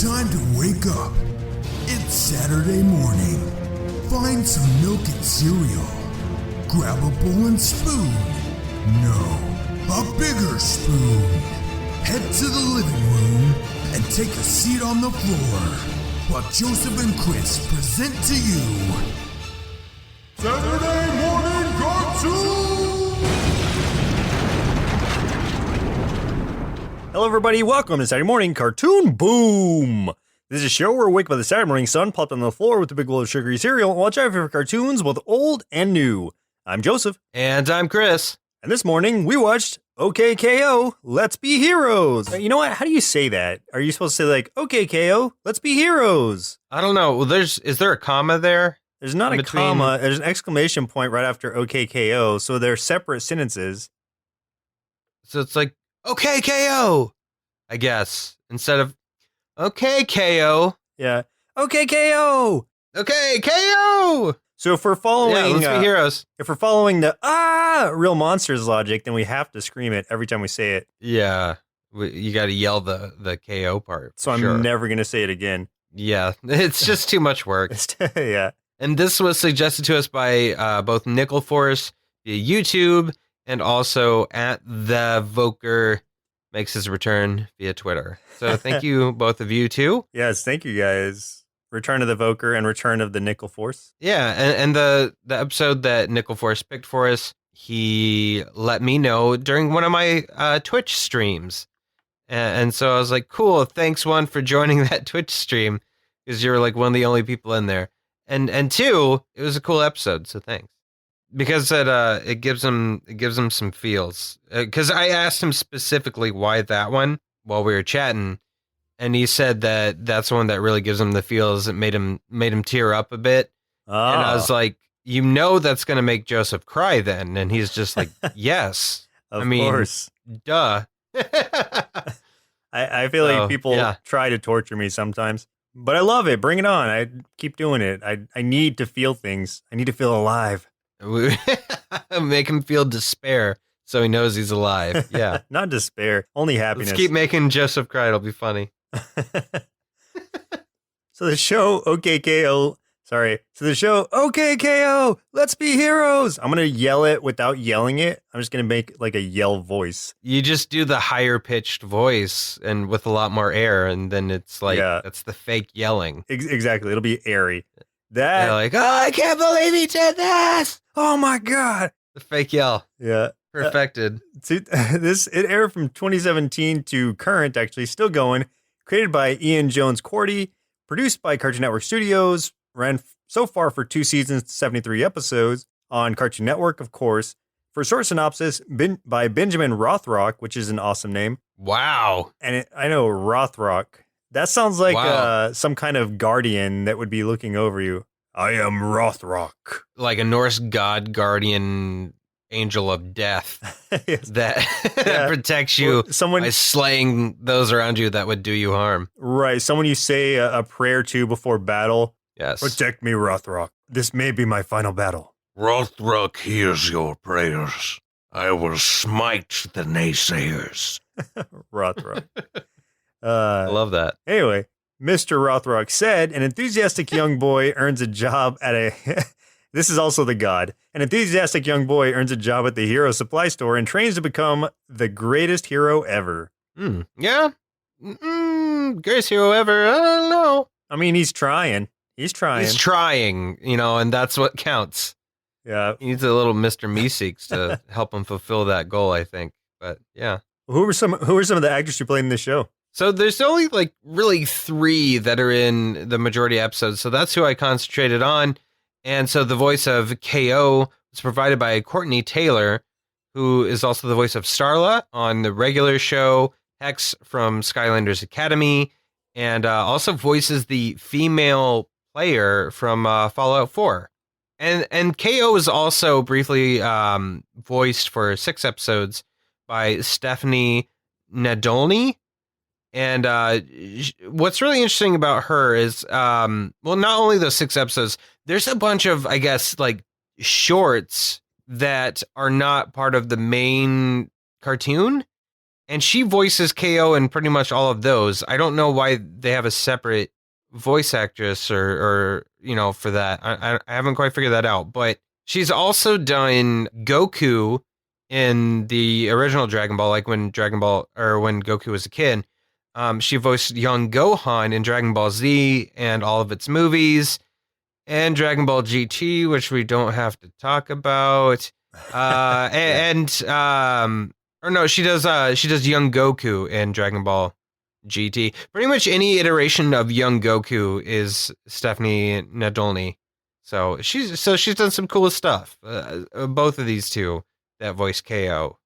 Time to wake up. It's Saturday morning. Find some milk and cereal. Grab a bowl and spoon. No, a bigger spoon. Head to the living room and take a seat on the floor while Joseph and Chris present to you Saturday Morning Cartoon! Hello everybody, welcome to Saturday Morning Cartoon Boom! This is a show where we wake up with the Saturday morning sun, popped on the floor with a big bowl of sugary cereal, and watch our favorite cartoons, both old and new. I'm Joseph. And I'm Chris. And this morning, we watched OK K.O, Let's Be Heroes. You know what? How do you say that? Are you supposed to say like, OK K.O, Let's Be Heroes? I don't know. Well, is there a comma there? There's not a comma. There's an exclamation point right after OK K.O, so they're separate sentences. So it's like, OK K.O, I guess, instead of OK K.O. Yeah. OK K.O. OK K.O. So if we're following, Let's Be Heroes. If we're following the real monsters logic, then we have to scream it every time we say it. Yeah, you got to yell the KO part. So I'm never gonna say it again. Yeah, it's just too much work. Yeah. And this was suggested to us by both Nickelforce via YouTube and also at ThaVoker makes his return via Twitter. So thank you, both of you, too. Yes, thank you, guys. Return of the ThaVoker and return of the Nickelforce. Yeah, and the episode that Nickelforce picked for us, he let me know during one of my Twitch streams. And so I was like, cool, thanks, one, for joining that Twitch stream, because you're like one of the only people in there. And two, it was a cool episode, so thanks. Because it gives him some feels. Because I asked him specifically why that one while we were chatting, and he said that that's the one that really gives him the feels. It made him tear up a bit. Oh. And I was like, you know, that's gonna make Joseph cry then. And he's just like, yes, of course, duh. I feel like people try to torture me sometimes, but I love it. Bring it on. I keep doing it. I need to feel things. I need to feel alive. Make him feel despair so he knows he's alive. Yeah. Not despair, only happiness. Let's keep making Joseph cry. It'll be funny. So the show OK K.O, Let's Be Heroes. I'm going to yell it without yelling it. I'm just going to make like a yell voice. You just do the higher pitched voice and with a lot more air, and then it's like, that's the fake yelling. Exactly. It'll be airy. They're like, oh, I can't believe he did this. Oh my God. The fake yell. Yeah. Perfected. It aired from 2017 to current, actually, still going. Created by Ian Jones Cordy, produced by Cartoon Network Studios, ran so far for 2 seasons, 73 episodes on Cartoon Network, of course. For a short synopsis, by Benjamin Rothrock, which is an awesome name. Wow. And I know Rothrock. That sounds like some kind of guardian that would be looking over you. I am Rothrock. Like a Norse god guardian angel of death that protects you by slaying those around you that would do you harm. Right. Someone you say a prayer to before battle. Yes. Protect me, Rothrock. This may be my final battle. Rothrock hears your prayers. I will smite the naysayers. Rothrock. I love that. Anyway, Mr. Rothrock said, an enthusiastic young boy earns a job at a... This is also the god. An enthusiastic young boy earns a job at the hero supply store and trains to become the greatest hero ever. Yeah. Greatest hero ever. I don't know. I mean, he's trying. He's trying, and that's what counts. Yeah. He needs a little Mr. Meeseeks to help him fulfill that goal, I think. But yeah. Who are some of the actors who played in this show? So there's only like really 3 that are in the majority of episodes. So that's who I concentrated on. And so the voice of K.O. was provided by Courtney Taylor, who is also the voice of Starla on the regular show, Hex from Skylanders Academy, and also voices the female player from Fallout 4. And K.O. is also briefly voiced for 6 episodes by Stephanie Nadolny. And what's really interesting about her is, not only those 6 episodes, there's a bunch of, I guess, like shorts that are not part of the main cartoon. And she voices KO in pretty much all of those. I don't know why they have a separate voice actress or for that. I haven't quite figured that out. But she's also done Goku in the original Dragon Ball, like when Goku was a kid. She voiced young Gohan in Dragon Ball Z and all of its movies, and Dragon Ball GT, which we don't have to talk about. She does young Goku in Dragon Ball GT. Pretty much any iteration of young Goku is Stephanie Nadolny. So she's done some cool stuff. Both of these two that voice KO.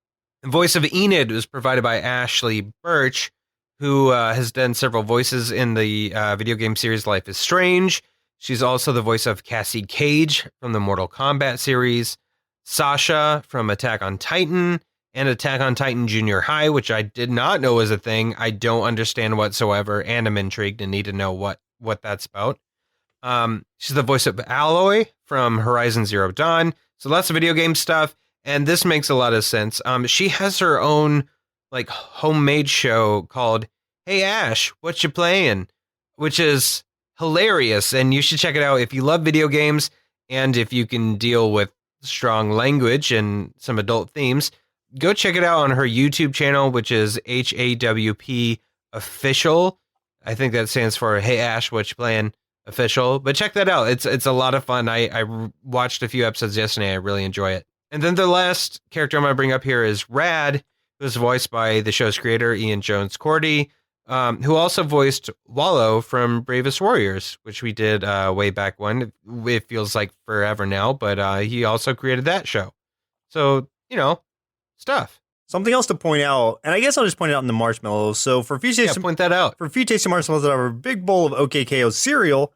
The voice of Enid was provided by Ashley Birch, who has done several voices in the video game series Life is Strange. She's also the voice of Cassie Cage from the Mortal Kombat series, Sasha from Attack on Titan, and Attack on Titan Junior High, which I did not know was a thing. I don't understand whatsoever, and I'm intrigued and need to know what that's about. She's the voice of Alloy from Horizon Zero Dawn. So lots of video game stuff, and this makes a lot of sense. She has her own like homemade show called Hey Ash, What You Playing? Which is hilarious, and you should check it out if you love video games and if you can deal with strong language and some adult themes. Go check it out on her YouTube channel, which is HAWP Official. I think that stands for Hey Ash, What You Playing? Official. But check that out. It's a lot of fun. I watched a few episodes yesterday. I really enjoy it. And then the last character I'm going to bring up here is Rad, who's voiced by the show's creator, Ian Jones-Cordy, who also voiced Wallow from Bravest Warriors, which we did way back when. It feels like forever now, but he also created that show. So, stuff. Something else to point out, and I guess I'll just point it out in the marshmallows. So for a few tastes, point that out. For a few tasty marshmallows that are a big bowl of OK K.O cereal,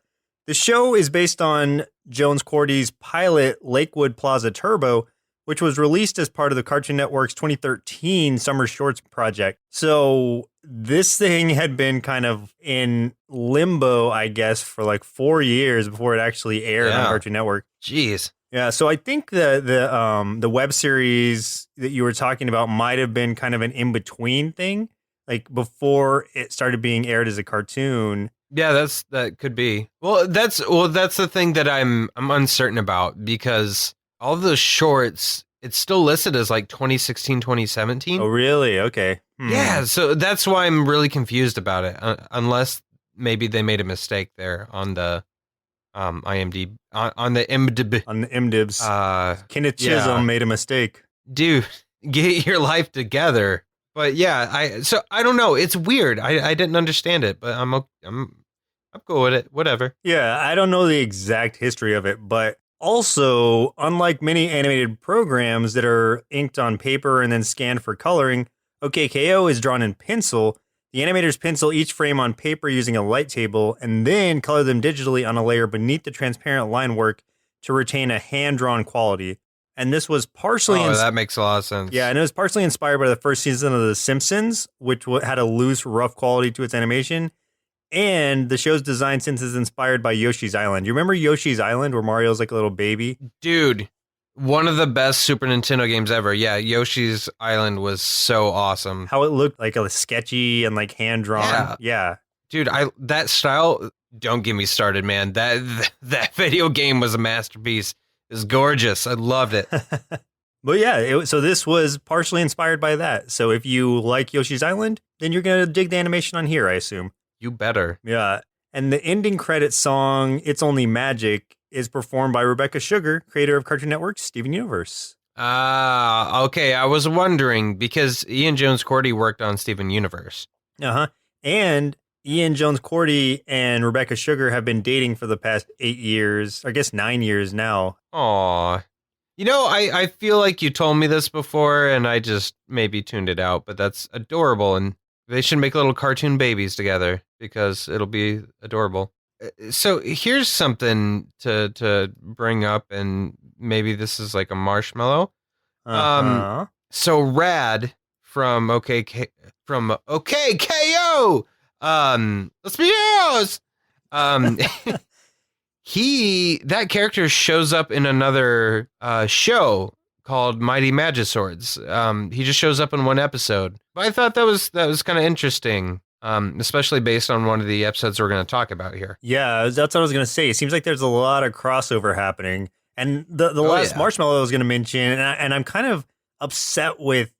the show is based on Jones-Cordy's pilot Lakewood Plaza Turbo, which was released as part of the Cartoon Network's 2013 Summer Shorts project. So this thing had been kind of in limbo, I guess, for like 4 years before it actually aired on Cartoon Network. Jeez. Yeah, so I think the web series that you were talking about might have been kind of an in-between thing, like before it started being aired as a cartoon. Yeah, that could be. Well, that's the thing that I'm uncertain about, because all of those shorts, it's still listed as like 2016, 2017. Oh, really? Okay. Yeah, so that's why I'm really confused about it. Unless maybe they made a mistake there on the IMDb, on the IMDb. On the IMDbs. Kenneth Chisholm made a mistake. Dude, get your life together. But yeah, I don't know. It's weird. I didn't understand it, but I'm cool with it. Whatever. Yeah, I don't know the exact history of it, but also, unlike many animated programs that are inked on paper and then scanned for coloring, OK K.O is drawn in pencil. The animators pencil each frame on paper using a light table and then color them digitally on a layer beneath the transparent line work to retain a hand-drawn quality. And this was partially... that makes a lot of sense. Yeah, and it was partially inspired by the first season of The Simpsons, which had a loose, rough quality to its animation. And the show's design since is inspired by Yoshi's Island. You remember Yoshi's Island where Mario's like a little baby? Dude, one of the best Super Nintendo games ever. Yeah, Yoshi's Island was so awesome. How it looked like a sketchy and like hand-drawn. Yeah. Dude, that style, don't get me started, man. That video game was a masterpiece. It was gorgeous. I loved it. But yeah, so this was partially inspired by that. So if you like Yoshi's Island, then you're going to dig the animation on here, I assume. You better. Yeah. And the ending credit song, It's Only Magic, is performed by Rebecca Sugar, creator of Cartoon Network's Steven Universe. Okay. I was wondering, because Ian Jones-Cordy worked on Steven Universe. Uh-huh. And Ian Jones-Cordy and Rebecca Sugar have been dating for the past 8 years, I guess 9 years now. Aw. I feel like you told me this before, and I just maybe tuned it out, but that's adorable, and they should make little cartoon babies together, because it'll be adorable. So here's something to bring up, and maybe this is like a marshmallow. Uh-huh. So Rad from OK K.O. Let's be heroes. That character shows up in another show called Mighty Magiswords. He just shows up in one episode. But I thought that was kind of interesting, especially based on one of the episodes we're going to talk about here. Yeah, that's what I was going to say. It seems like there's a lot of crossover happening. And the last Marshmallow I was going to mention, and I'm kind of upset with,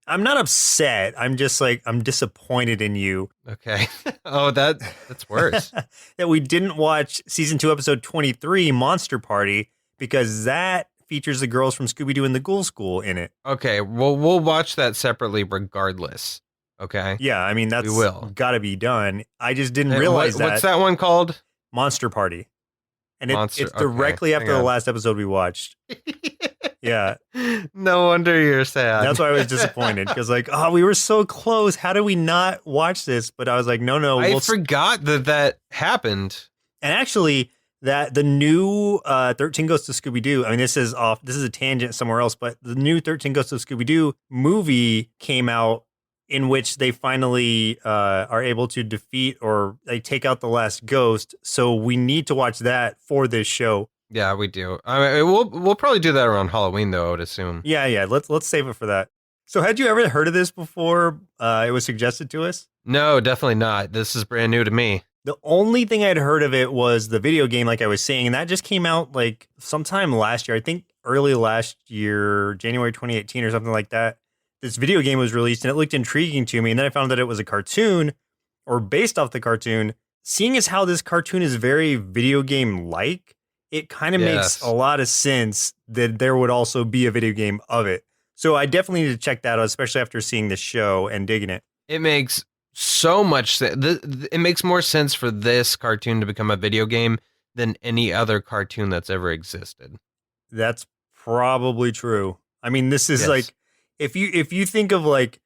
I'm not upset. I'm just like, I'm disappointed in you. Okay. Oh, that's worse. That we didn't watch season 2, episode 23, Monster Party, because that features the girls from Scooby-Doo and the Ghoul School in it. Okay, well, we'll watch that separately regardless. Okay. Yeah, I mean, that's got to be done. I just didn't realize that. What's that one called? Monster Party. And it's directly after the last episode we watched. Yeah. No wonder you're sad. That's why I was disappointed, because like, oh, we were so close. How did we not watch this? But I was like, no. I forgot that happened. And actually, that the new 13 Ghosts of Scooby-Doo, I mean, this is a tangent somewhere else, but the new 13 Ghosts of Scooby-Doo movie came out, in which they finally are able to defeat or like take out the last ghost. So we need to watch that for this show. Yeah, we do. I mean, we'll probably do that around Halloween, though, I would assume. Yeah. Let's save it for that. So had you ever heard of this before it was suggested to us? No, definitely not. This is brand new to me. The only thing I'd heard of it was the video game, like I was saying, and that just came out like sometime last year. I think early last year, January 2018 or something like that. This video game was released and it looked intriguing to me. And then I found that it was a cartoon or based off the cartoon. Seeing as how this cartoon is very video game-like, it kind of makes a lot of sense that there would also be a video game of it. So I definitely need to check that out, especially after seeing the show and digging it. It makes so much sense. It makes more sense for this cartoon to become a video game than any other cartoon that's ever existed. That's probably true. I mean, this is like, if you think of like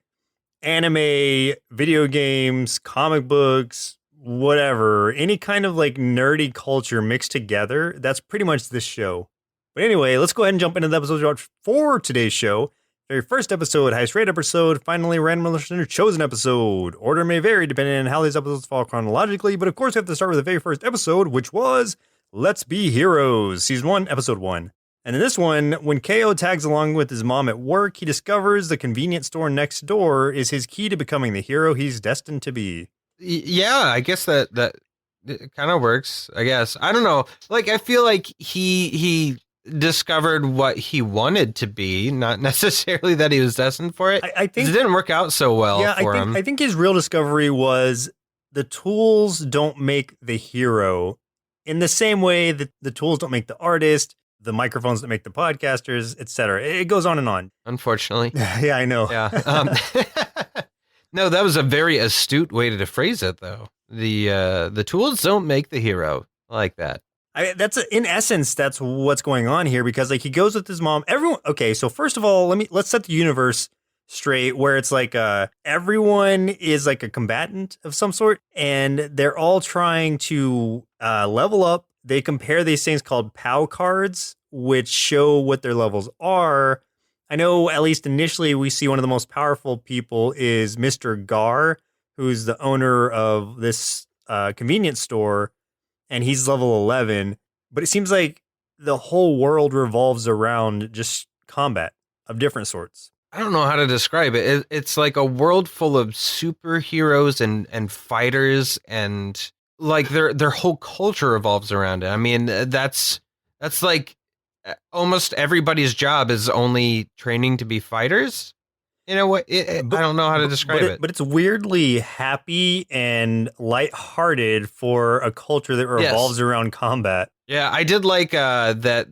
anime, video games, comic books, whatever, any kind of like nerdy culture mixed together, that's pretty much this show. But anyway, let's go ahead and jump into the episodes we watched for today's show. Very first episode, highest rated episode, finally random listener chosen episode. Order may vary depending on how these episodes fall chronologically, but of course we have to start with the very first episode, which was Let's Be Heroes, season 1, episode 1. And in this one, when K.O. tags along with his mom at work, he discovers the convenience store next door is his key to becoming the hero he's destined to be. Yeah, I guess that kind of works, I guess. I don't know. Like, I feel like he discovered what he wanted to be, not necessarily that he was destined for it. I think it didn't work out so well for him. I think his real discovery was the tools don't make the hero in the same way that the tools don't make the artist, the microphones that make the podcasters, etc. It goes on and on. Unfortunately. Yeah, I know. Yeah. No, that was a very astute way to phrase it, though. The tools don't make the hero. I like that. In essence, that's what's going on here, because like he goes with his mom. Everyone. Okay, so first of all, let's set the universe straight, where it's like everyone is like a combatant of some sort, and they're all trying to level up. They compare these things called POW cards, which show what their levels are. I know, at least initially, we see one of the most powerful people is Mr. Gar, who's the owner of this convenience store, and he's level 11. But it seems like the whole world revolves around just combat of different sorts. I don't know how to describe it. It's like a world full of superheroes and fighters, and like their whole culture revolves around it. I mean, that's like almost everybody's job is only training to be fighters. You know what? I don't know how to describe it. But it's weirdly happy and lighthearted for a culture that revolves around combat. Yeah, I did like that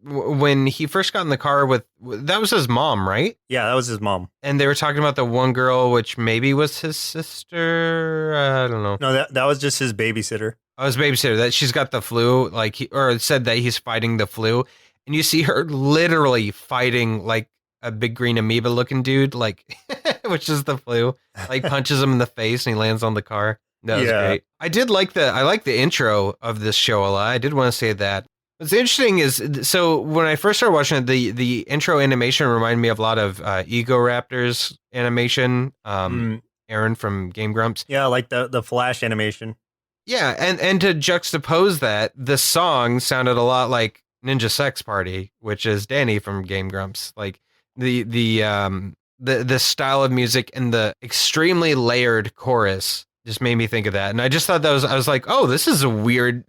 when he first got in the car that was his mom, right? Yeah, that was his mom. And they were talking about the one girl, which maybe was his sister. I don't know. No, that was just his babysitter. Oh, his babysitter. That she's got the flu, or said that he's fighting the flu, and you see her literally fighting like a big green amoeba looking dude, like which is the flu. Like punches him in the face and he lands on the car. That was great. I like the intro of this show a lot. I did want to say that. What's interesting is, so when I first started watching it, the intro animation reminded me of a lot of Ego Raptors animation. Aaron from Game Grumps. Yeah, like the Flash animation. Yeah, and to juxtapose that, the song sounded a lot like Ninja Sex Party, which is Danny from Game Grumps. Like the style of music and the extremely layered chorus just made me think of that. And I just thought I was like, oh, this is a weird.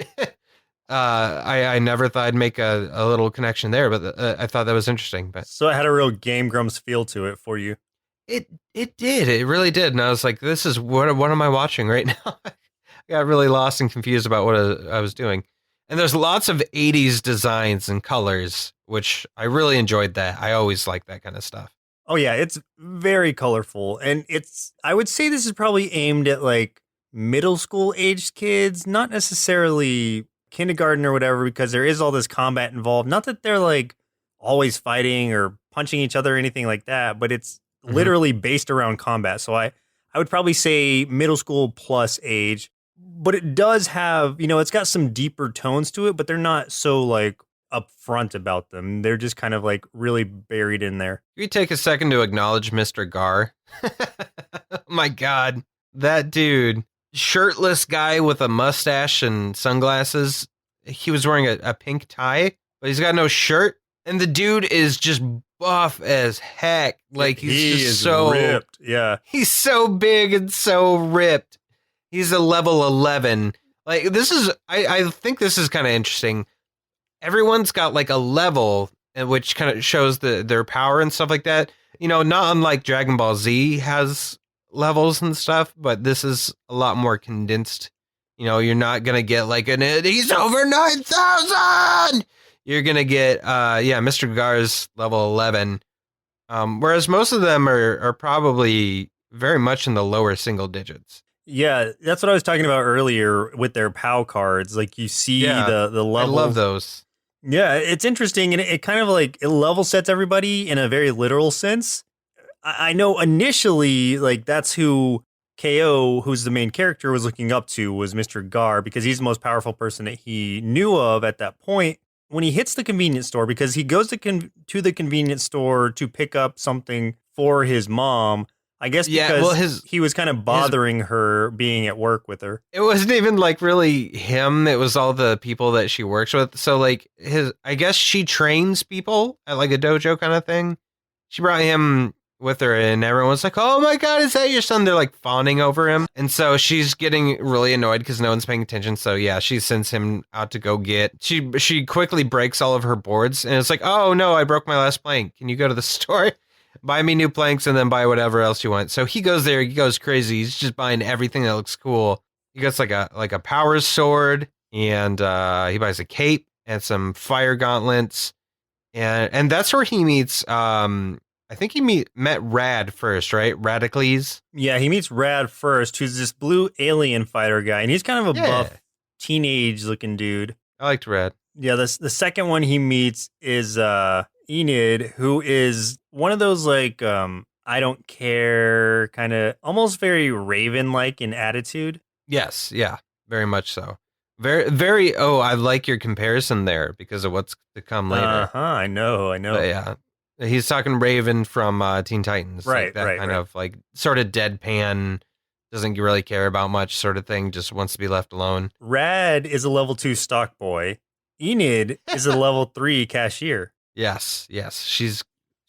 I never thought I'd make a little connection there, but I thought that was interesting. But So it had a real Game Grumps feel to it for you. it did. It really did. And I was like, this is what am I watching right now? I got really lost and confused about what I was doing. And there's lots of 80s designs and colors, which I really enjoyed that. I always like that kind of stuff. Oh yeah, it's very colorful, and I would say this is probably aimed at like middle school aged kids, not necessarily kindergarten or whatever, because there is all this combat involved. Not that they're like always fighting or punching each other or anything like that, but it's literally based around combat. So I would probably say middle school plus age, but it does have, it's got some deeper tones to it, but they're not so like upfront about them. They're just kind of like really buried in there. Can we take a second to acknowledge Mr. Gar? Oh my God, that dude, shirtless guy with a mustache and sunglasses. He was wearing a pink tie, but he's got no shirt. And the dude is just buff as heck. Like he's just so ripped. Yeah. He's so big and so ripped. He's a level 11. Like I think this is kind of interesting. Everyone's got like a level, which kind of shows their power and stuff like that. Not unlike Dragon Ball Z has levels and stuff, but this is a lot more condensed. You're not going to get like he's over 9,000. You're going to get, Mr. Gar's level 11. Whereas most of them are probably very much in the lower single digits. Yeah, that's what I was talking about earlier with their POW cards. Like you see the level. I love those. Yeah, it's interesting, and it kind of like it level sets everybody in a very literal sense. I know initially, like that's who KO, who's the main character, was looking up to, was Mr. Gar, because he's the most powerful person that he knew of at that point. When he hits the convenience store, because he goes to the convenience store to pick up something for his mom, I guess because he was kind of bothering her being at work with her. It wasn't even like really him. It was all the people that she works with. So like I guess she trains people at like a dojo kind of thing. She brought him with her and everyone's like, oh my God, is that your son? They're like fawning over him. And so she's getting really annoyed because no one's paying attention. So yeah, she sends him out to go she quickly breaks all of her boards and it's like, oh no, I broke my last plank. Can you go to the store? Buy me new planks and then buy whatever else you want. So he goes there, he goes crazy. He's just buying everything that looks cool. He gets like a power sword and he buys a cape and some fire gauntlets. And that's where he meets I think he met Rad first, right? Radicles. Yeah, he meets Rad first, who's this blue alien fighter guy, and he's kind of a buff teenage looking dude. I liked Rad. Yeah, the second one he meets is Enid, who is one of those like I don't care kind of almost very Raven-like in attitude. Yes, yeah, very much so. Very, very. Oh, I like your comparison there because of what's to come later. I know. But yeah, he's talking Raven from Teen Titans, right? Like that right, kind right. of like sort of deadpan, doesn't really care about much sort of thing, just wants to be left alone. Rad is a level 2 stock boy. Enid is a level 3 cashier. Yes, she's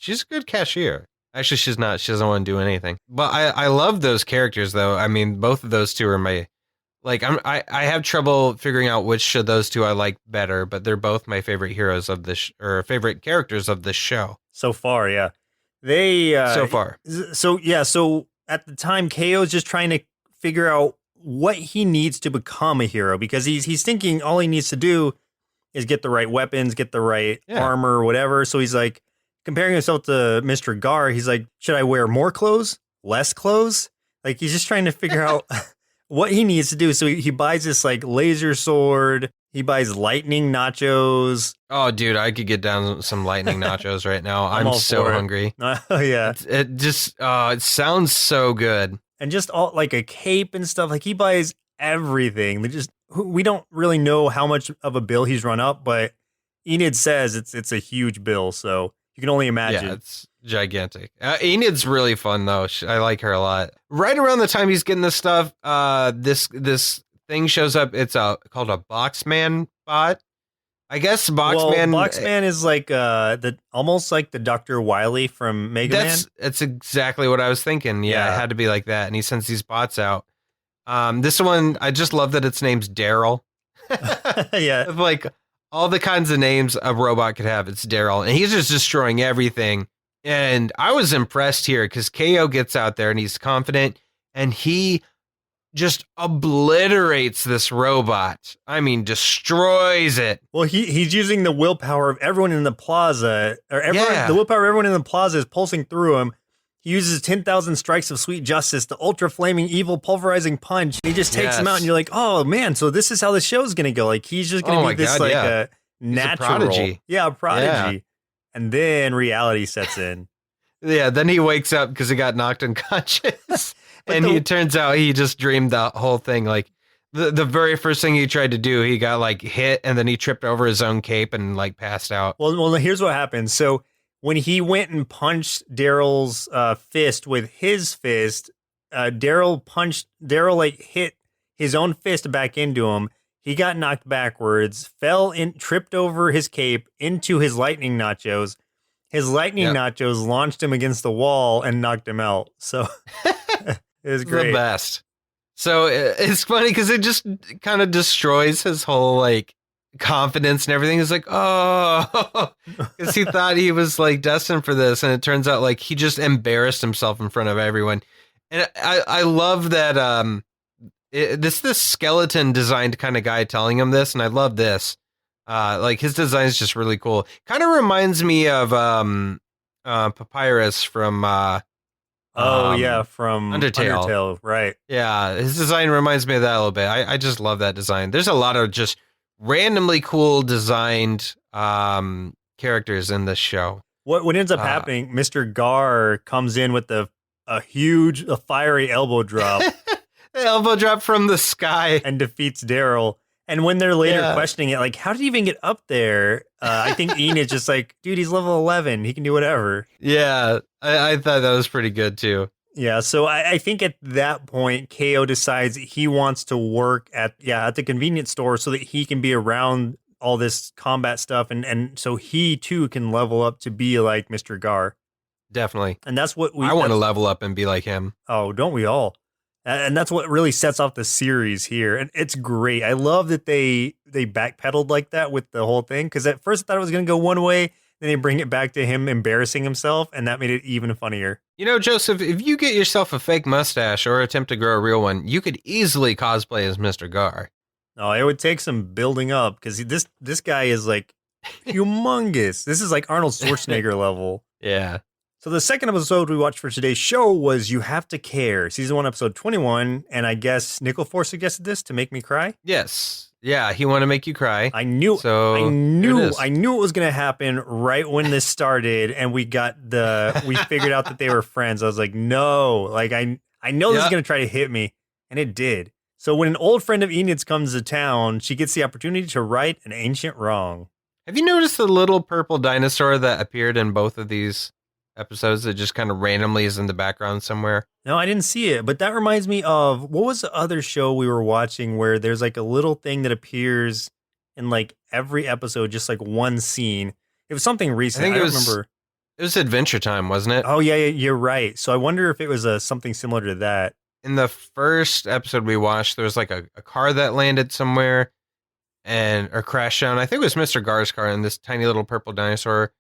a good cashier. Actually, she's not. She doesn't want to do anything. But I love those characters, though. I mean, both of those two are my like. I have trouble figuring out which of those two I like better, but they're both my favorite heroes of this or favorite characters of this show so far. Yeah, they so far. So yeah, so at the time, KO is just trying to figure out what he needs to become a hero because he's thinking all he needs to do is get the right weapons, get the right armor, whatever. So he's like comparing himself to Mr. Gar. He's like, should I wear more clothes, less clothes? Like he's just trying to figure out what he needs to do. So he buys this like laser sword. He buys lightning nachos. Oh, dude, I could get down some lightning nachos right now. I'm so hungry. Oh yeah, it just it sounds so good. And just all like a cape and stuff. Like he buys everything. We don't really know how much of a bill he's run up, but Enid says it's a huge bill, so you can only imagine. Yeah, it's gigantic. Enid's really fun though. I like her a lot. Right around the time he's getting this stuff, this thing shows up. It's called a Boxman bot, I guess Well, Boxman. Boxman is like the almost like the Dr. Wily from Mega Man. That's exactly what I was thinking. Yeah, Yeah. it had to be like that. And he sends these bots out. This one, I just love that its name's Daryl. Yeah. Of like all the kinds of names a robot could have, it's Daryl, and he's just destroying everything. And I was impressed here because KO gets out there and he's confident, and he just obliterates this robot. I mean, destroys it. Well, he's using the willpower of everyone in the plaza, or the willpower of everyone in the plaza is pulsing through him. He uses 10,000 strikes of sweet justice, the ultra flaming evil pulverizing punch. He just takes him out, and you're like, oh man, so this is how the show's gonna go. Like he's just gonna be this a natural, prodigy. Yeah, a prodigy. Yeah. And then reality sets in. Yeah, then he wakes up because he got knocked unconscious. And it turns out he just dreamed the whole thing. Like the very first thing he tried to do, he got like hit and then he tripped over his own cape and like passed out. Well, here's what happened. So when he went and punched Daryl's fist with his fist, Daryl like hit his own fist back into him. He got knocked backwards, tripped over his cape into his lightning nachos. His lightning nachos launched him against the wall and knocked him out. So it was great. The best. So it's funny because it just kind of destroys his whole like confidence and everything. It's like, oh, because he thought he was like destined for this, and it turns out like he just embarrassed himself in front of everyone. And I love that this skeleton designed kind of guy telling him this, and I love this. Like his design is just really cool. Kind of reminds me of Papyrus from from Undertale, right? Yeah, his design reminds me of that a little bit. I just love that design. There's a lot of just randomly cool designed characters in this show. What ends up happening? Mr. Gar comes in with a fiery elbow drop, the elbow drop from the sky, and defeats Daryl. And when they're later questioning it, like, how did he even get up there? I think Ian is just like, dude, he's level 11. He can do whatever. Yeah, I thought that was pretty good, too. Yeah, so I think at that point, KO decides he wants to work at the convenience store so that he can be around all this combat stuff. And so he, too, can level up to be like Mr. Gar. Definitely. And that's what I want to level up and be like him. Oh, don't we all? And that's what really sets off the series here. And it's great. I love that they backpedaled like that with the whole thing. Because at first I thought it was going to go one way. Then they bring it back to him embarrassing himself. And that made it even funnier. You know, Joseph, if you get yourself a fake mustache or attempt to grow a real one, you could easily cosplay as Mr. Gar. Oh, it would take some building up. Because this guy is like humongous. This is like Arnold Schwarzenegger level. Yeah. So the second episode we watched for today's show was You Have to Care, season 1, episode 21. And I guess Nickelforce suggested this to make me cry. Yes. Yeah, he wanted to make you cry. I knew it was going to happen right when this started, and we figured out that they were friends. I was like, no, like I know this is going to try to hit me, and it did. So when an old friend of Enid's comes to town, she gets the opportunity to right an ancient wrong. Have you noticed the little purple dinosaur that appeared in both of these episodes that just kind of randomly is in the background somewhere? No, I didn't see it, but that reminds me of, what was the other show we were watching where there's like a little thing that appears in like every episode, just like one scene. It was something recent. I don't remember. It was Adventure Time, wasn't it? Oh, yeah, you're right. So I wonder if it was something similar to that. In the first episode we watched, there was like a car that landed somewhere or crashed down. I think it was Mr. Gar's car, and this tiny little purple dinosaur,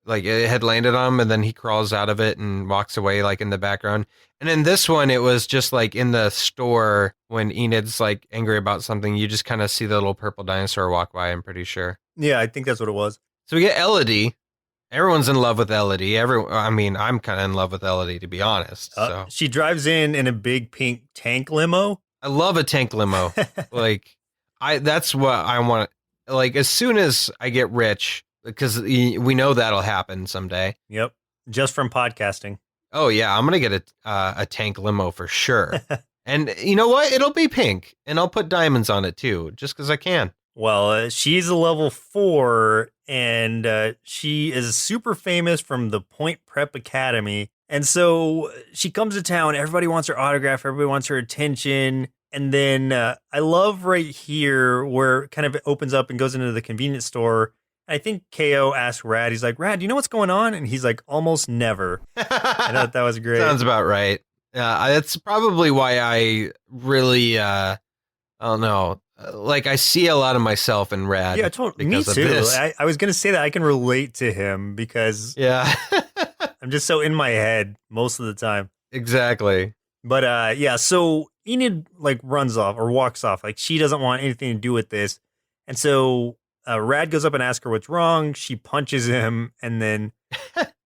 like it had landed on him, and then he crawls out of it and walks away like in the background. And in this one, it was just like in the store when Enid's like angry about something, you just kind of see the little purple dinosaur walk by, I'm pretty sure. Yeah, I think that's what it was. So we get Elodie. Everyone's in love with Elodie. I'm kind of in love with Elodie, to be honest. So she drives in a big pink tank limo. I love a tank limo. That's what I want. Like as soon as I get rich, because we know that'll happen someday. Yep. Just from podcasting. Oh, yeah. I'm going to get a tank limo for sure. And you know what? It'll be pink. And I'll put diamonds on it, too, just because I can. Well, she's a level 4, and she is super famous from the Point Prep Academy. And so she comes to town. Everybody wants her autograph. Everybody wants her attention. And then I love right here where kind of it opens up and goes into the convenience store. I think KO asks Rad, he's like, Rad, do you know what's going on? And he's like, almost never. I thought that was great. Sounds about right. That's probably why I really, I don't know, like I see a lot of myself in Rad. Yeah, totally. Me too. I was going to say that I can relate to him because I'm just so in my head most of the time. Exactly. But yeah, so Enid like runs off or walks off. Like she doesn't want anything to do with this. And so Rad goes up and asks her what's wrong. She punches him. And then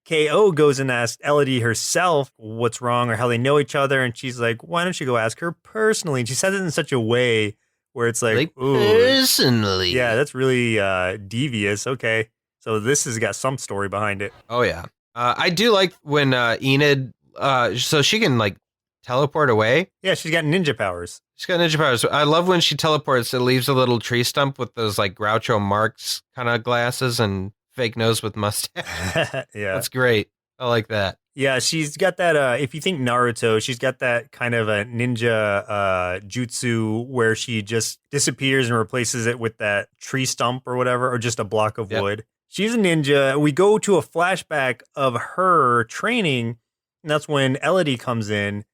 KO goes and asks Elodie herself what's wrong or how they know each other. And she's like, why don't you go ask her personally? And she says it in such a way where it's like ooh, personally. Yeah, that's really devious. Okay. So this has got some story behind it. Oh, yeah. I do like when Enid, so she can like teleport away. Yeah, she's got ninja powers. She's got ninja powers. I love when she teleports, it leaves a little tree stump with those like Groucho Marx kind of glasses and fake nose with mustache. Yeah. That's great. I like that. Yeah, she's got that, if you think Naruto, she's got that kind of a ninja jutsu where she just disappears and replaces it with that tree stump or whatever, or just a block of wood. She's a ninja. We go to a flashback of her training, and that's when Elodie comes in,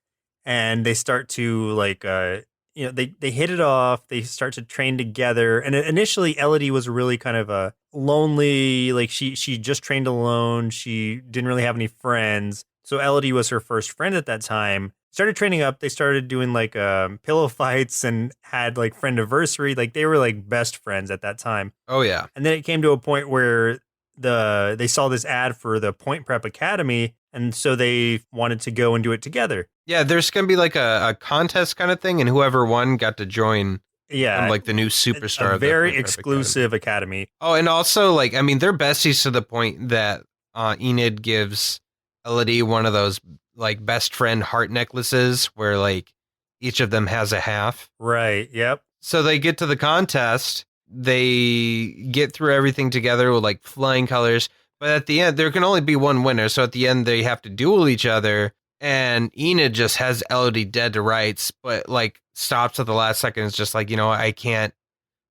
and they start to, like, they hit it off. They start to train together. And initially, Elodie was really kind of a lonely, like she just trained alone. She didn't really have any friends. So Elodie was her first friend at that time. Started training up. They started doing like pillow fights and had like friendiversary. Like they were like best friends at that time. Oh, yeah. And then it came to a point where they saw this ad for the Point Prep Academy. And so they wanted to go and do it together. Yeah, there's going to be like a contest kind of thing, and whoever won got to join. Yeah. Like the new superstar. A very exclusive academy. Oh, and also, like, I mean, they're besties to the point that Enid gives Elodie one of those, like, best friend heart necklaces where, like, each of them has a half. Right, yep. So they get to the contest. They get through everything together with, like, flying colors. But at the end, there can only be one winner. So at the end, they have to duel each other. And Enid just has Elodie dead to rights, but like stops at the last second. It's just like, you know, I can't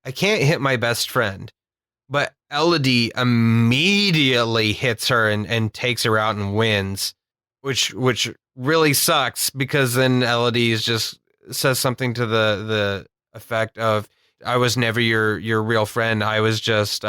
hit my best friend. But Elodie immediately hits her and takes her out and wins, which really sucks because then Elodie just says something to the effect of, I was never your real friend. I was just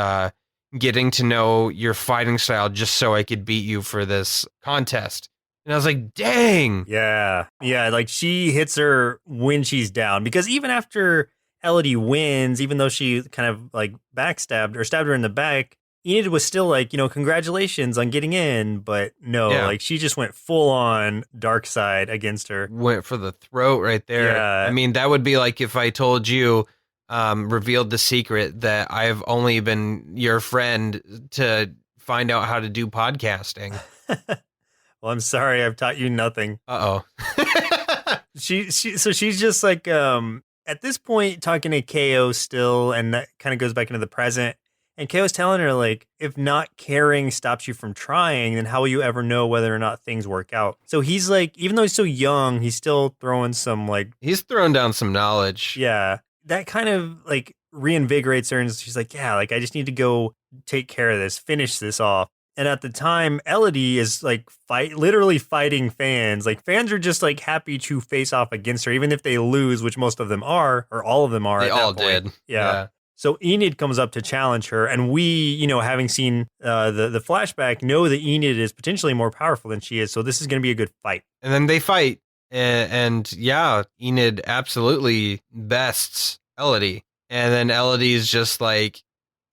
getting to know your fighting style just so I could beat you for this contest. And I was like, dang. Yeah. Yeah. Like she hits her when she's down because even after Elodie wins, even though she kind of like backstabbed or stabbed her in the back, Enid was still like, you know, congratulations on getting in. But no, like she just went full on dark side against her. Went for the throat right there. Yeah. I mean, that would be like if I told you, revealed the secret that I've only been your friend to find out how to do podcasting. Well, I'm sorry, I've taught you nothing. Uh-oh. So she's just like, at this point, talking to KO still, and that kind of goes back into the present. And KO's telling her, like, if not caring stops you from trying, then how will you ever know whether or not things work out? So he's like, even though he's so young, he's still throwing some, like... He's throwing down some knowledge. Yeah. That kind of, like, reinvigorates her, and she's like, yeah, like, I just need to go take care of this, finish this off. And at the time, Elodie is like literally fighting fans. Like fans are just like happy to face off against her, even if they lose, which most of them are, or all of them are. They all did. Yeah. So Enid comes up to challenge her, and we, you know, having seen the flashback, know that Enid is potentially more powerful than she is. So this is going to be a good fight. And then they fight, and yeah, Enid absolutely bests Elodie, and then Elodie's just like.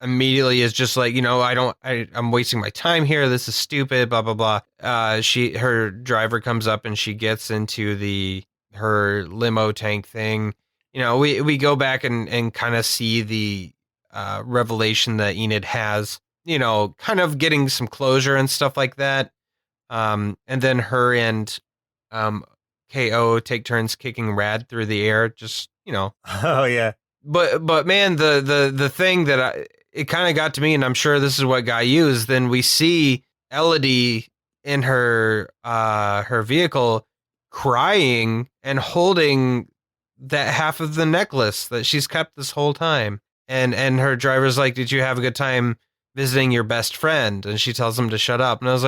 Immediately is just like, you know, I'm wasting my time here. This is stupid, blah, blah, blah. Her driver comes up and she gets into her limo tank thing. You know, we go back and kind of see the revelation that Enid has, you know, kind of getting some closure and stuff like that. And then her and KO take turns kicking Rad through the air, just, you know. Oh, yeah. But man, the thing that it kind of got to me, and I'm sure this is what got you, is then we see Elodie in her vehicle crying and holding that half of the necklace that she's kept this whole time. And her driver's like, did you have a good time visiting your best friend? And she tells him to shut up. And I was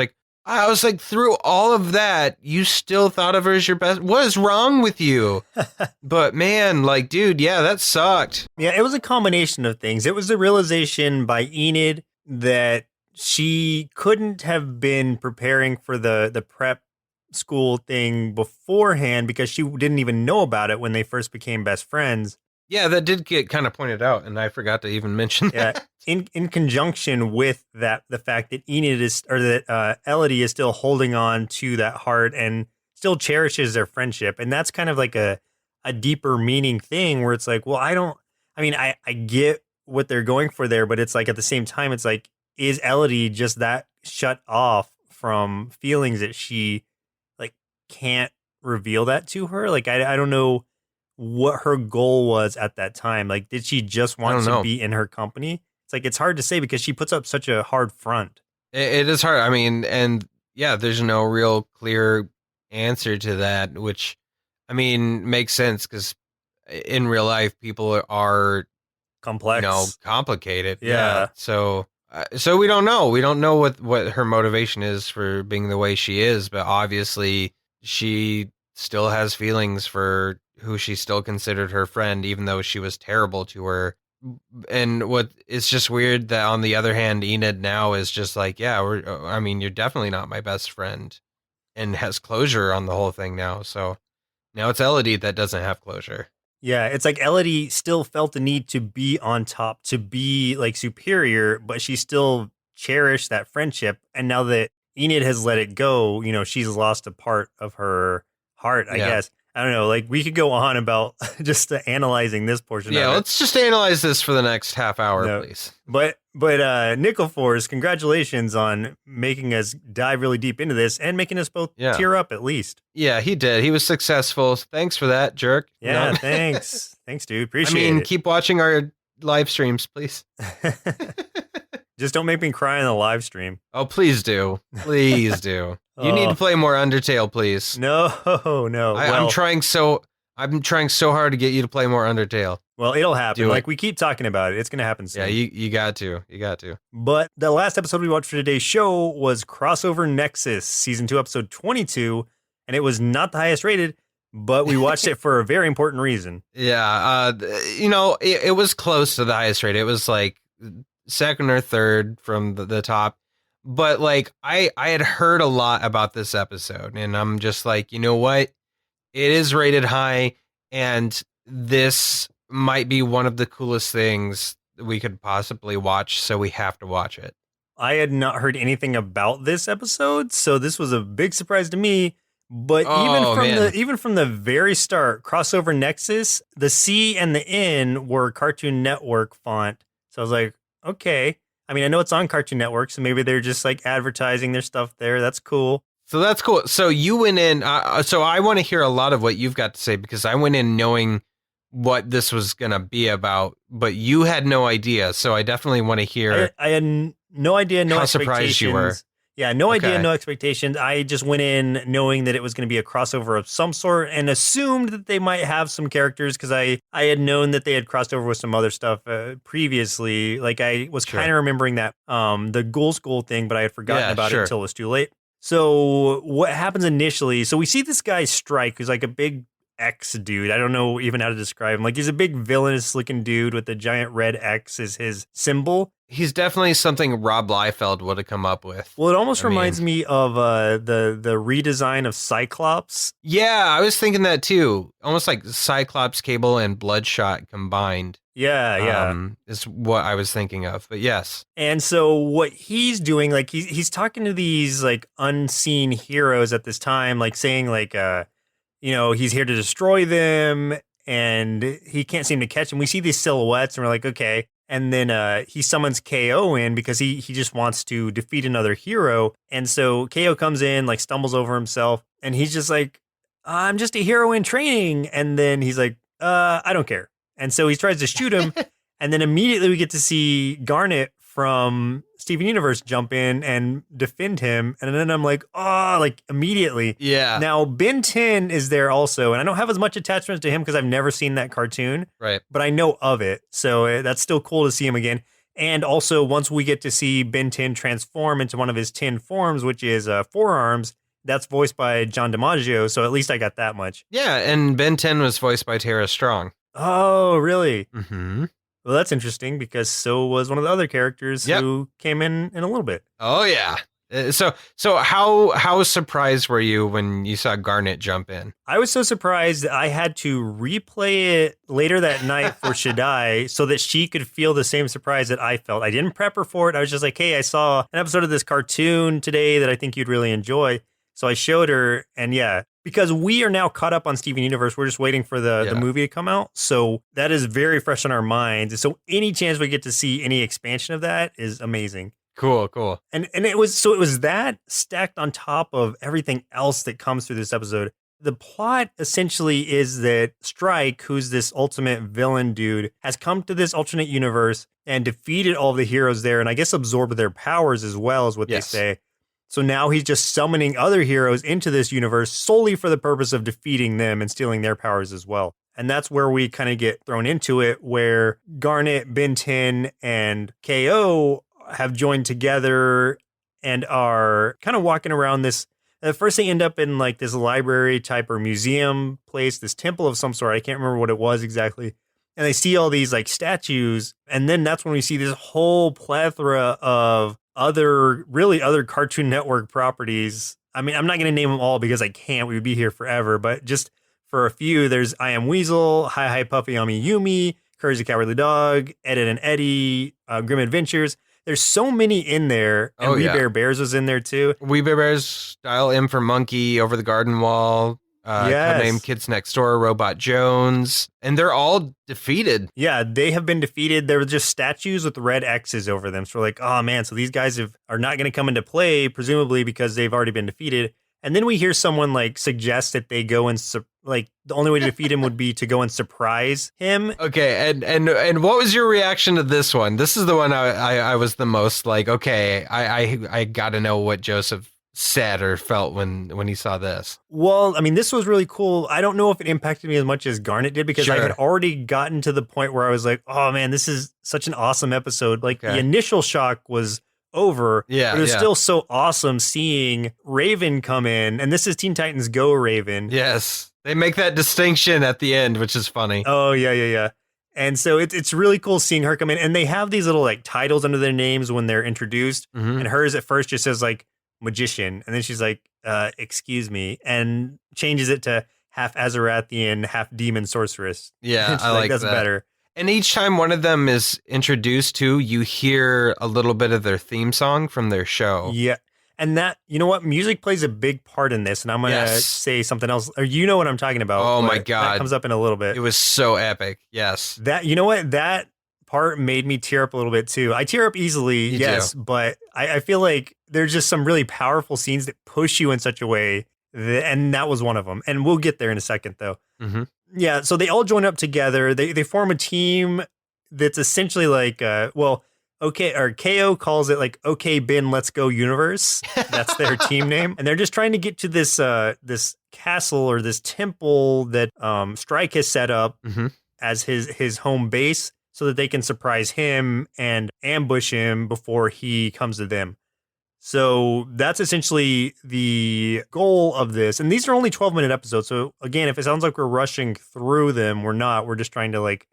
like, through all of that, you still thought of her as your best. What is wrong with you? But man, like, dude, yeah, that sucked. Yeah, it was a combination of things. It was the realization by Enid that she couldn't have been preparing for the prep school thing beforehand because she didn't even know about it when they first became best friends. Yeah, that did get kind of pointed out, and I forgot to even mention that. In conjunction with that, the fact that Elodie is still holding on to that heart and still cherishes their friendship, and that's kind of like a deeper meaning thing where it's like, well, I get what they're going for there, but it's like at the same time, it's like, is Elodie just that shut off from feelings that she like can't reveal that to her? Like I don't know what her goal was at that time. Like, did she just want to be in her company? It's like, it's hard to say because she puts up such a hard front. It is hard. I mean, and yeah, there's no real clear answer to that, which, I mean, makes sense because in real life, people are complex, complicated. Yeah. So we don't know. We don't know what her motivation is for being the way she is, but obviously she still has feelings for who she still considered her friend, even though she was terrible to her. And it's just weird that on the other hand, Enid now is just like, yeah, you're definitely not my best friend, and has closure on the whole thing now. So now it's Elodie that doesn't have closure. Yeah, it's like Elodie still felt the need to be on top, to be like superior, but she still cherished that friendship. And now that Enid has let it go, she's lost a part of her heart, I guess. I don't know. Like, we could go on about just analyzing this portion. Yeah, of it. Let's just analyze this for the next half hour, please. But Nickelforce, congratulations on making us dive really deep into this and making us both tear up at least. Yeah, he did. He was successful. Thanks for that, jerk. Yeah, thanks. Thanks, dude. Appreciate it. Keep watching our live streams, please. Just don't make me cry in the live stream. Oh, please do. Please do. You need to play more Undertale, please. No. I'm trying so hard to get you to play more Undertale. Well, it'll happen. Like, we keep talking about it. It's going to happen soon. Yeah, you got to. You got to. But the last episode we watched for today's show was Crossover Nexus, Season 2, Episode 22, and it was not the highest rated, but we watched it for a very important reason. Yeah, it was close to the highest rated. It was like second or third from the top. But like I had heard a lot about this episode, and I'm just like, you know what? It is rated high, and this might be one of the coolest things we could possibly watch, so we have to watch it. I had not heard anything about this episode, so this was a big surprise to me. But even from the very start, Crossover Nexus, the C and the N were Cartoon Network font. So I was like, okay. I mean, I know it's on Cartoon Network, so maybe they're just like advertising their stuff there. That's cool. So that's cool. So you went in. So I want to hear a lot of what you've got to say, because I went in knowing what this was going to be about, but you had no idea. So I definitely want to hear. I had no idea, no how expectations. Surprised you were. Yeah, no idea, no expectations. I just went in knowing that it was going to be a crossover of some sort and assumed that they might have some characters because I had known that they had crossed over with some other stuff previously. Like, I was kind of remembering that the Ghoul School thing, but I had forgotten about it until it was too late. So what happens initially? So we see this guy Strike, who's like a big X dude. I don't know even how to describe him. Like, he's a big villainous looking dude with a giant red X as his symbol. He's definitely something Rob Liefeld would have come up with. Well, it almost reminds me of the redesign of Cyclops. Yeah, I was thinking that too. Almost like Cyclops, Cable, and Bloodshot combined. Yeah. Is what I was thinking of. But yes. And so what he's doing, like, he's talking to these like unseen heroes at this time, like saying like, he's here to destroy them, and he can't seem to catch them. We see these silhouettes, and we're like, okay. And then he summons KO in because he just wants to defeat another hero. And so KO comes in, like, stumbles over himself, and he's just like, I'm just a hero in training. And then he's like, I don't care. And so he tries to shoot him. And then immediately we get to see Garnet from Steven Universe jump in and defend him. And then I'm like, oh, like immediately. Yeah. Now, Ben 10 is there also. And I don't have as much attachment to him because I've never seen that cartoon. Right. But I know of it. So that's still cool to see him again. And also, once we get to see Ben 10 transform into one of his 10 forms, which is forearms, that's voiced by John DiMaggio. So at least I got that much. Yeah, and Ben 10 was voiced by Tara Strong. Oh, really? Mm-hmm. Well, that's interesting because so was one of the other characters who came in a little bit. Oh, yeah. So how surprised were you when you saw Garnet jump in? I was so surprised that I had to replay it later that night for Shaddai so that she could feel the same surprise that I felt. I didn't prep her for it. I was just like, hey, I saw an episode of this cartoon today that I think you'd really enjoy. So I showed her, and yeah, because we are now caught up on Steven Universe, we're just waiting for the movie to come out. So that is very fresh on our minds. So any chance we get to see any expansion of that is amazing. Cool. And it was that stacked on top of everything else that comes through this episode. The plot essentially is that Strike, who's this ultimate villain dude, has come to this alternate universe and defeated all of the heroes there, and I guess absorbed their powers as well, is what they say. So now he's just summoning other heroes into this universe solely for the purpose of defeating them and stealing their powers as well. And that's where we kind of get thrown into it, where Garnet, Ben 10, and KO have joined together and are kind of walking around this. At first, they end up in like this library type or museum place, this temple of some sort. I can't remember what it was exactly. And they see all these like statues. And then that's when we see this whole plethora of other Cartoon Network properties. I mean, I'm not going to name them all because I can't. We would be here forever. But just for a few, there's I Am Weasel, Hi Hi Puffy Ami Yumi, Courage the Cowardly Dog, Ed, Ed and Eddie, Grim Adventures. There's so many in there. And We Bear Bears was in there too. We Bear Bears, Dial M for Monkey, Over the Garden Wall, codename Kids Next Door, Robot Jones. And they're all defeated. Yeah, they have been defeated. There were just statues with red X's over them. So we're like, oh man, so these guys are not going to come into play, presumably because they've already been defeated. And then we hear someone like suggest that they go and the only way to defeat him would be to go and surprise him. Okay, and what was your reaction to this one? This is the one I was the most like, okay, I got to know what Joseph said or felt when he saw this. Well, I mean, this was really cool. I don't know if it impacted me as much as Garnet did because I had already gotten to the point where I was like, oh man, this is such an awesome episode. Like the initial shock was over. Yeah. But it was still so awesome seeing Raven come in. And this is Teen Titans Go Raven. Yes. They make that distinction at the end, which is funny. Oh, yeah. And so it's really cool seeing her come in. And they have these little like titles under their names when they're introduced. Mm-hmm. And hers at first just says like magician. And then she's like, excuse me. And changes it to half Azarathian, half demon sorceress. Yeah, I like that's that. better. And each time one of them is introduced to, you hear a little bit of their theme song from their show. Yeah. And that, you know what? Music plays a big part in this. And I'm going to say something else. Or you know what I'm talking about. Oh, my God. That comes up in a little bit. It was so epic. Yes. That, you know what? That part made me tear up a little bit too. I tear up easily, yes. But I feel like there's just some really powerful scenes that push you in such a way. And that was one of them. And we'll get there in a second, though. Mm-hmm. Yeah, so they all join up together. They form a team that's essentially like, KO calls it like OK Ben Let's Go Universe. That's their team name, and they're just trying to get to this this castle or this temple that Strike has set up as his home base, so that they can surprise him and ambush him before he comes to them. So that's essentially the goal of this. And these are only 12-minute episodes. So again, if it sounds like we're rushing through them, we're not. We're just trying to like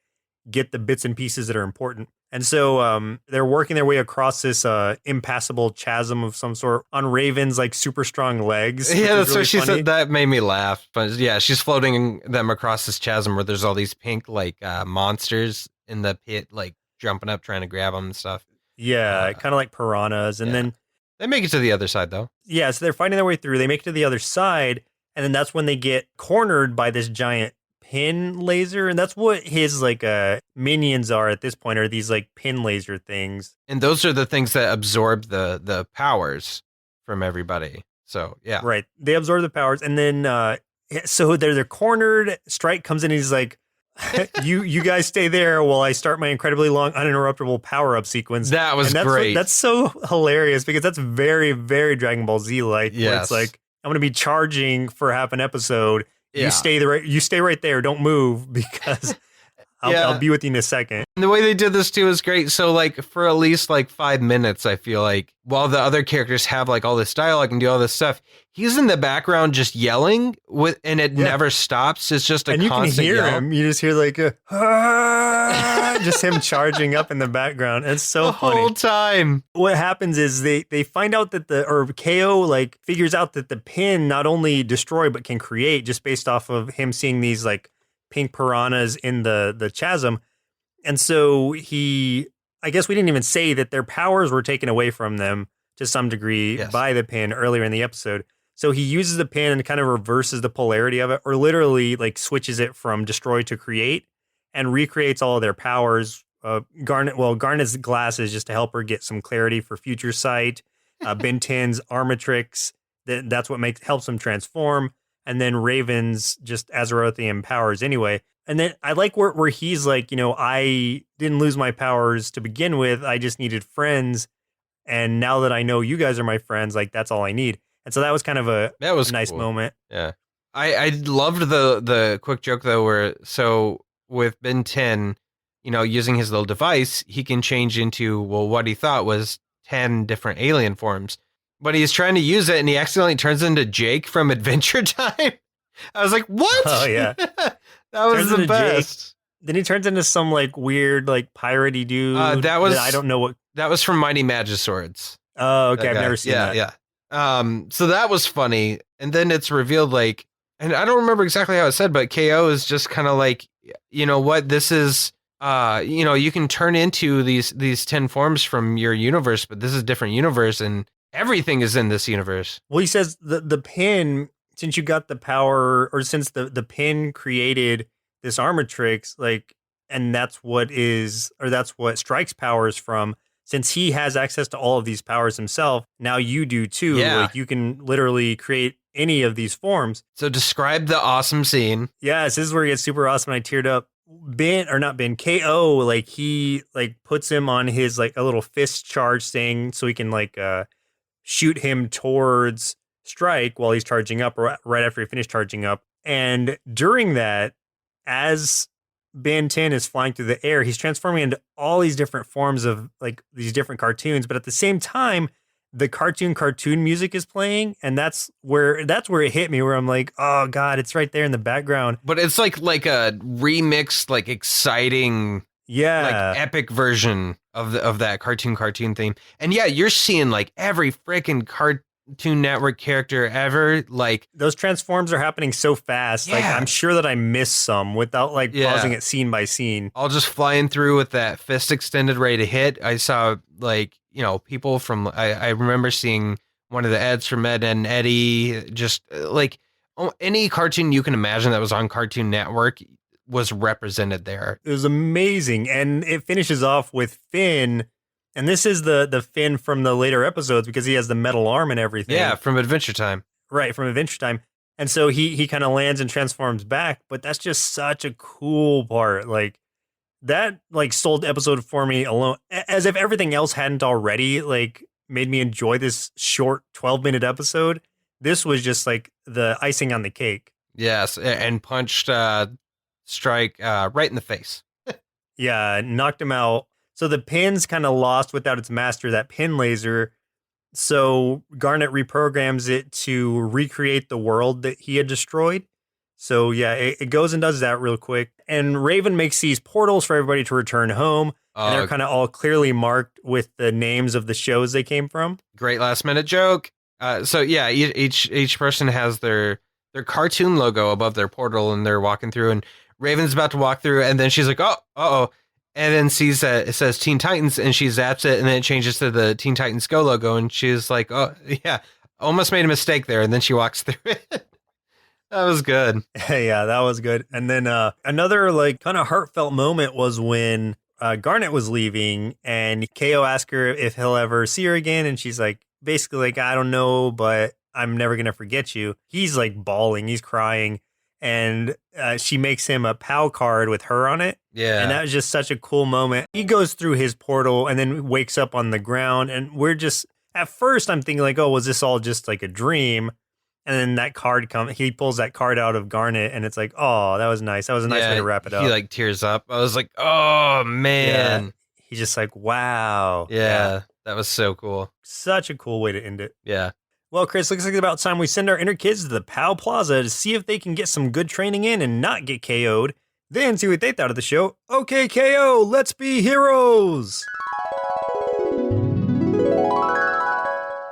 get the bits and pieces that are important. And so they're working their way across this impassable chasm of some sort on Raven's like super strong legs. Yeah, that's really what she funny. said. That made me laugh. But yeah, she's floating them across this chasm where there's all these pink like monsters in the pit, like jumping up, trying to grab them and stuff. Yeah, kind of like piranhas. And then they make it to the other side, though. Yeah, so they're fighting their way through. They make it to the other side, and then that's when they get cornered by this giant pin laser, and that's what his like minions are at this point, are these like pin laser things. And those are the things that absorb the powers from everybody. So, yeah. Right. They absorb the powers, and then so they're cornered. Strike comes in, and he's like, you guys stay there while I start my incredibly long, uninterruptible power-up sequence. That was great. That's so hilarious because that's very, very Dragon Ball Z-like. Where Yes. it's like, I'm going to be charging for half an episode. Yeah. You stay right there. Don't move because I'll be with you in a second. And the way they did this too is great. So like for at least like 5 minutes, I feel like while the other characters have like all this dialogue and do all this stuff, he's in the background just yelling and it never stops. It's just and you can constant hear yell. him. You just hear like just him charging up in the background. It's so the funny. whole time. What happens is they find out that KO like figures out that the pin not only destroy but can create just based off of him seeing these like pink piranhas in the chasm. And so I guess we didn't even say that their powers were taken away from them to some degree by the pin earlier in the episode. So he uses the pin and kind of reverses the polarity of it, or literally like switches it from destroy to create and recreates all of their powers. Garnet's glasses just to help her get some clarity for future sight. Ben 10's Armatrix, that's what helps him transform. And then Raven's just Azerothian powers anyway. And then I like where he's like, I didn't lose my powers to begin with. I just needed friends. And now that I know you guys are my friends, like that's all I need. And so that was kind of a nice cool. moment. Yeah. I loved the quick joke though, where so with Ben 10, using his little device, he can change into, what he thought was 10 different alien forms. But he's trying to use it and he accidentally turns into Jake from Adventure Time. I was like, what? Oh, yeah. That was the best. Jake. Then he turns into some like weird, like piratey dude. I don't know what. That was from Mighty Magiswords. Oh, okay. I've never seen that. Yeah. So that was funny. And then it's revealed like, and I don't remember exactly how it said, but KO is just kind of like, you know what? This is, you can turn into these 10 forms from your universe, but this is a different universe and everything is in this universe. Well, he says the pin, since you got the power, or since the pin created this Armatrix, like, and that's what Strike's power is from. Since he has access to all of these powers himself, now you do too. Yeah. Like you can literally create any of these forms. So describe the awesome scene. Yes, this is where it gets super awesome. I teared up. KO, like he like puts him on his like a little fist charge thing so he can like shoot him towards Strike while he's charging up, or right after he finished charging up. And during that, as Ben 10 is flying through the air, he's transforming into all these different forms of like these different cartoons. But at the same time, the cartoon music is playing, and that's where it hit me. Where I'm like, oh god, it's right there in the background. But it's like a remixed, like exciting, like epic version of that cartoon theme. And yeah, you're seeing like every freaking Cartoon Network character ever. Like those transforms are happening so fast. Yeah. Like I'm sure that I missed some without like pausing it scene by scene. All just flying through with that fist extended, ready to hit. I saw like, people from, I remember seeing one of the Eds from Ed and Eddie, just like any cartoon you can imagine that was on Cartoon Network was represented there. It was amazing. And it finishes off with Finn. And this is the Finn from the later episodes because he has the metal arm and everything. Yeah, from Adventure Time. Right, from Adventure Time. And so he kind of lands and transforms back, but that's just such a cool part. Like that like sold the episode for me alone, as if everything else hadn't already like made me enjoy this short 12-minute episode. This was just like the icing on the cake. Yes, and punched Strike right in the face. Yeah, knocked him out. So the pin's kind of lost without its master, that pin laser. So Garnet reprograms it to recreate the world that he had destroyed. So yeah, it goes and does that real quick. And Raven makes these portals for everybody to return home. And they're kind of all clearly marked with the names of the shows they came from. Great last minute joke. So yeah, each person has their cartoon logo above their portal and they're walking through, and Raven's about to walk through and then she's like, uh-oh. And then sees that it says Teen Titans, and she zaps it, and then it changes to the Teen Titans Go logo, and she's like, oh, yeah, almost made a mistake there, and then she walks through it. That was good. Yeah, that was good. And then another like kind of heartfelt moment was when Garnet was leaving, and KO asked her if he'll ever see her again, and she's like, basically like, I don't know, but I'm never going to forget you. He's like bawling, he's crying. and she makes him a POW card with her on it. Yeah. And that was just such a cool moment. He goes through his portal and then wakes up on the ground. And we're just, at first, I'm thinking like, oh, was this all just like a dream? And then that card he pulls that card out of Garnet, and it's like, oh, that was nice. That was a nice way to wrap it up. He like tears up. I was like, oh man. Yeah. He's just like, wow. Yeah, that was so cool. Such a cool way to end it. Yeah. Well, Chris, looks like it's about time we send our inner kids to the POW Plaza to see if they can get some good training in and not get KO'd. Then see what they thought of the show. OK K.O, let's be heroes.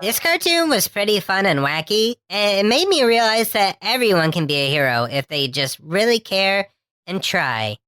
This cartoon was pretty fun and wacky, and it made me realize that everyone can be a hero if they just really care and try.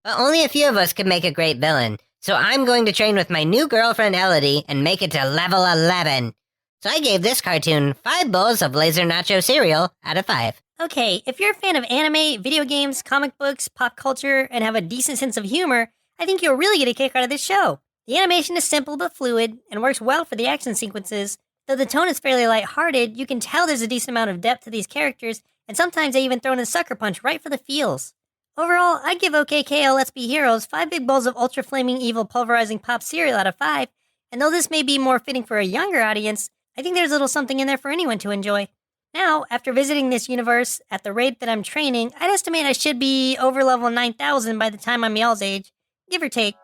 But only a few of us could make a great villain, so I'm going to train with my new girlfriend Elodie and make it to level 11. So I gave this cartoon 5 bowls of laser nacho cereal out of 5. Okay, if you're a fan of anime, video games, comic books, pop culture, and have a decent sense of humor, I think you'll really get a kick out of this show. The animation is simple but fluid and works well for the action sequences. Though the tone is fairly lighthearted, you can tell there's a decent amount of depth to these characters, and sometimes they even throw in a sucker punch right for the feels. Overall, I'd give OK K.O. Let's Be Heroes 5 big bowls of ultra flaming evil pulverizing pop cereal out of 5, and though this may be more fitting for a younger audience, I think there's a little something in there for anyone to enjoy. Now, after visiting this universe at the rate that I'm training, I'd estimate I should be over level 9,000 by the time I'm y'all's age, give or take.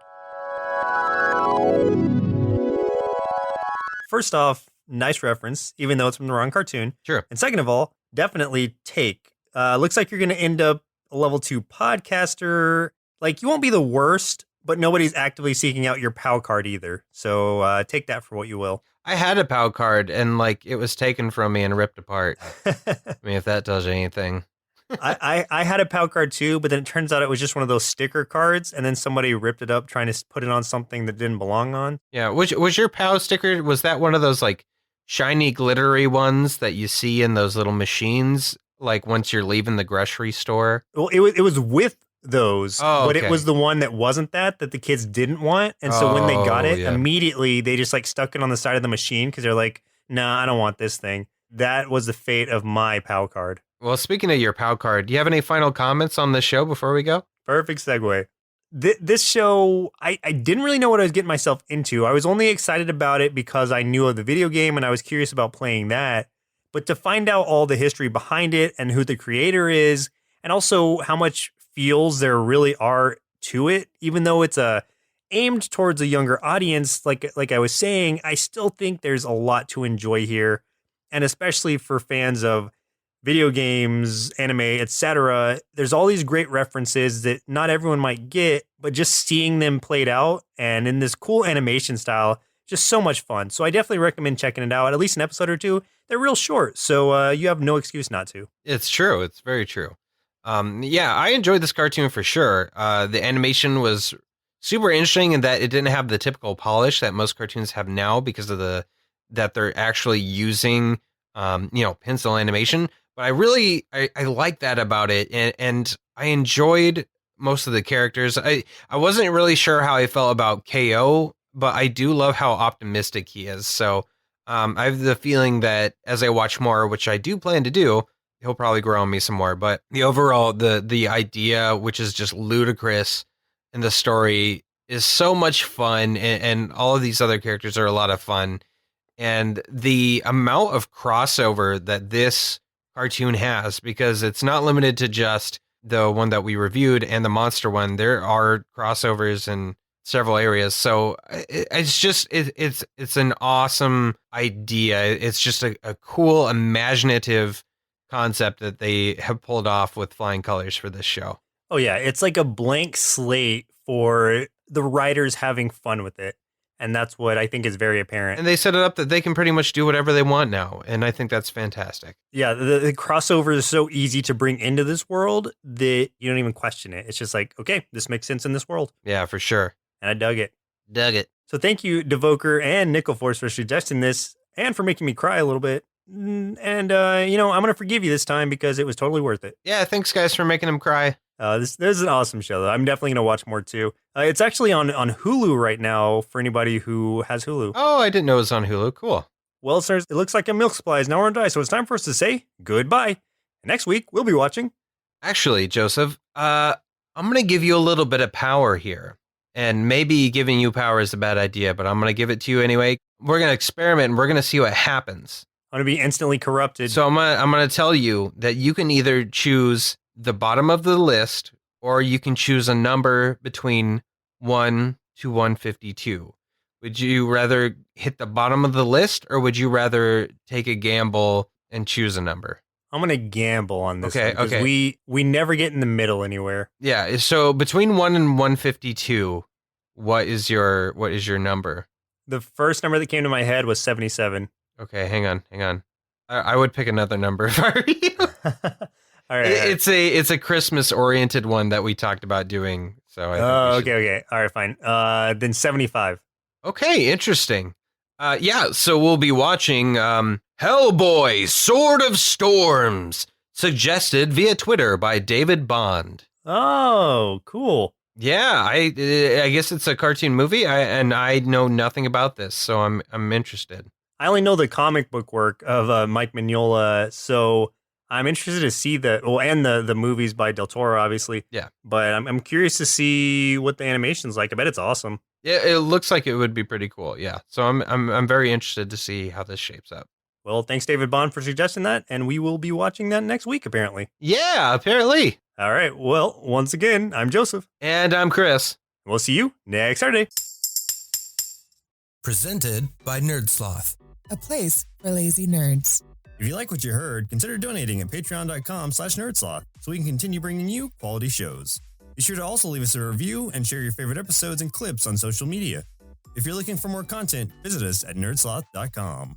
First off, nice reference, even though it's from the wrong cartoon. Sure. And second of all, definitely take. Looks like you're going to end up a level 2 podcaster. Like, you won't be the worst, but nobody's actively seeking out your POW card either. So take that for what you will. I had a POW card and like it was taken from me and ripped apart. I mean, if that tells you anything. I had a POW card too, but then it turns out it was just one of those sticker cards, and then somebody ripped it up trying to put it on something that didn't belong on. Yeah, which was your POW sticker? Was that one of those like shiny, glittery ones that you see in those little machines, like once you're leaving the grocery store? Well, it was with those, but okay. it was the one that wasn't that the kids didn't want, and so when they got it, yeah. immediately they just like stuck it on the side of the machine because they're like, nah, I don't want this thing. That was the fate of my POW card. Well, speaking of your POW card, do you have any final comments on the show before we go? Perfect segue. This show, I didn't really know what I was getting myself into. I was only excited about it because I knew of the video game and I was curious about playing that. But to find out all the history behind it and who the creator is, and also how much feels there really are to it, even though it's aimed towards a younger audience, like I was saying, I still think there's a lot to enjoy here. And especially for fans of video games, anime, etc. There's all these great references that not everyone might get, but just seeing them played out and in this cool animation style, just so much fun. So I definitely recommend checking it out, at least an episode or two. They're real short, so you have no excuse not to. It's true. It's very true. Yeah, I enjoyed this cartoon for sure. The animation was super interesting in that it didn't have the typical polish that most cartoons have now because of that they're actually using pencil animation. But I like that about it, and I enjoyed most of the characters. I wasn't really sure how I felt about KO, but I do love how optimistic he is. So I have the feeling that as I watch more, which I do plan to do, he'll probably grow on me some more. But the overall, the idea, which is just ludicrous, and the story is so much fun, and all of these other characters are a lot of fun. And the amount of crossover that this cartoon has, because it's not limited to just the one that we reviewed and the monster one. There are crossovers in several areas. So it's an awesome idea. It's just a cool, imaginative concept that they have pulled off with flying colors for this show. Oh yeah, it's like a blank slate for the writers having fun with it. And that's what I think is very apparent. And they set it up that they can pretty much do whatever they want now. And I think that's fantastic. Yeah, the crossover is so easy to bring into this world that you don't even question it. It's just like, okay, this makes sense in this world. Yeah, for sure. And I dug it. Dug it. So thank you, ThaVoker and Nickelforce, for suggesting this and for making me cry a little bit. And, I'm going to forgive you this time because it was totally worth it. Yeah, thanks, guys, for making him cry. This is an awesome show, though. I'm definitely going to watch more, too. It's actually on Hulu right now for anybody who has Hulu. Oh, I didn't know it was on Hulu. Cool. Well, listeners, it looks like a milk supply is now on die, so it's time for us to say goodbye. And next week, we'll be watching Actually, Joseph, I'm going to give you a little bit of power here. And maybe giving you power is a bad idea, but I'm going to give it to you anyway. We're going to experiment and we're going to see what happens. I'm going to be instantly corrupted. So I'm going to tell you that you can either choose the bottom of the list or you can choose a number between 1 to 152. Would you rather hit the bottom of the list or would you rather take a gamble and choose a number? I'm going to gamble on this Okay, one, 'cause okay. we never get in the middle anywhere. Yeah, so between 1 and 152, what is your number? The first number that came to my head was 77. Okay, hang on. I would pick another number if I were you. All right. It's a Christmas oriented one that we talked about doing. So I think we should- Okay. All right, fine. Then 75. Okay, interesting. Yeah, so we'll be watching Hellboy, Sword of Storms, suggested via Twitter by David Bond. Oh, cool. Yeah, I guess it's a cartoon movie, and I know nothing about this, so I'm interested. I only know the comic book work of Mike Mignola, so I'm interested to see and the movies by Del Toro, obviously. Yeah. But I'm curious to see what the animation's like. I bet it's awesome. Yeah, it looks like it would be pretty cool. Yeah, so I'm very interested to see how this shapes up. Well, thanks, David Bond, for suggesting that, and we will be watching that next week, apparently. Yeah, apparently. All right. Well, once again, I'm Joseph. And I'm Chris. We'll see you next Saturday. Presented by Nerdsloth. A place for lazy nerds. If you like what you heard, consider donating at patreon.com/nerdsloth so we can continue bringing you quality shows. Be sure to also leave us a review and share your favorite episodes and clips on social media. If you're looking for more content, visit us at nerdsloth.com.